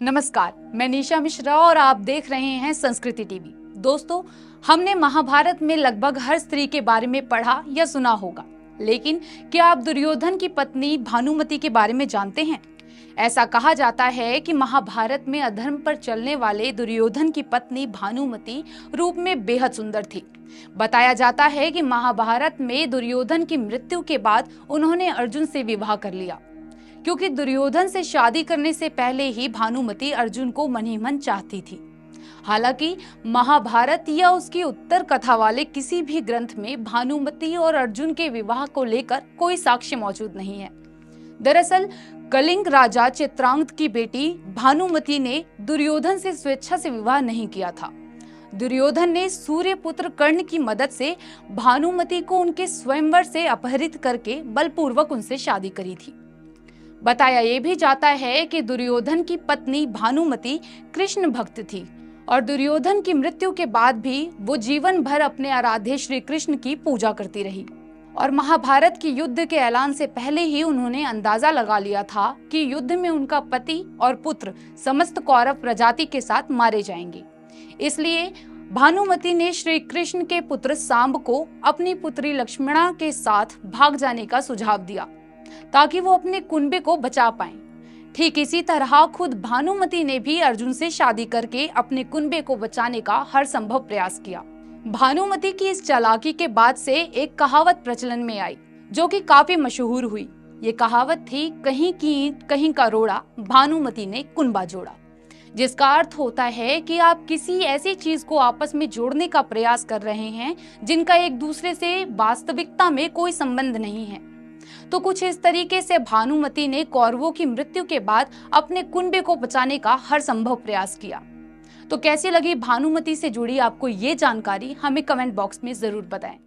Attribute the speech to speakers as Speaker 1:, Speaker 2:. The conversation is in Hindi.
Speaker 1: नमस्कार, मैं निशा मिश्रा और आप देख रहे हैं संस्कृति टीवी। दोस्तों, हमने महाभारत में लगभग हर स्त्री के बारे में पढ़ा या सुना होगा, लेकिन क्या आप दुर्योधन की पत्नी भानुमति के बारे में जानते हैं? ऐसा कहा जाता है कि महाभारत में अधर्म पर चलने वाले दुर्योधन की पत्नी भानुमति रूप में बेहद सुंदर थी। बताया जाता है कि महाभारत में दुर्योधन की मृत्यु के बाद उन्होंने अर्जुन से विवाह कर लिया, क्योंकि दुर्योधन से शादी करने से पहले ही भानुमति अर्जुन को मन ही मन चाहती थी। हालांकि महाभारत या उसकी उत्तर कथा वाले किसी भी ग्रंथ में भानुमति और अर्जुन के विवाह को लेकर कोई साक्ष्य मौजूद नहीं है। दरअसल कलिंग राजा चित्रांगद की बेटी भानुमति ने दुर्योधन से स्वेच्छा से विवाह नहीं किया था। दुर्योधन ने सूर्यपुत्र कर्ण की मदद से भानुमति को उनके स्वयंवर से अपहरित करके बलपूर्वक उनसे शादी करी थी। बताया ये भी जाता है कि दुर्योधन की पत्नी भानुमति कृष्ण भक्त थी और दुर्योधन की मृत्यु के बाद भी वो जीवन भर अपने आराध्य श्री कृष्ण की पूजा करती रही। और महाभारत की युद्ध के ऐलान से पहले ही उन्होंने अंदाजा लगा लिया था कि युद्ध में उनका पति और पुत्र समस्त कौरव प्रजाति के साथ मारे जाएंगे। इसलिए भानुमति ने श्री कृष्ण के पुत्र सांब को अपनी पुत्री लक्ष्मणा के साथ भाग जाने का सुझाव दिया, ताकि वो अपने कुनबे को बचा पाएं। ठीक इसी तरह खुद भानुमति ने भी अर्जुन से शादी करके अपने कुनबे को बचाने का हर संभव प्रयास किया। भानुमति की इस चालाकी के बाद से एक कहावत प्रचलन में आई, जो कि काफी मशहूर हुई। ये कहावत थी, कहीं की ईंट कहीं का रोड़ा, भानुमति ने कुनबा जोड़ा। जिसका अर्थ होता है कि आप किसी ऐसी चीज को आपस में जोड़ने का प्रयास कर रहे हैं जिनका एक दूसरे से वास्तविकता में कोई संबंध नहीं है। तो कुछ इस तरीके से भानुमति ने कौरवों की मृत्यु के बाद अपने कुनबे को बचाने का हर संभव प्रयास किया। तो कैसी लगी भानुमति से जुड़ी आपको ये जानकारी, हमें कमेंट बॉक्स में जरूर बताएं।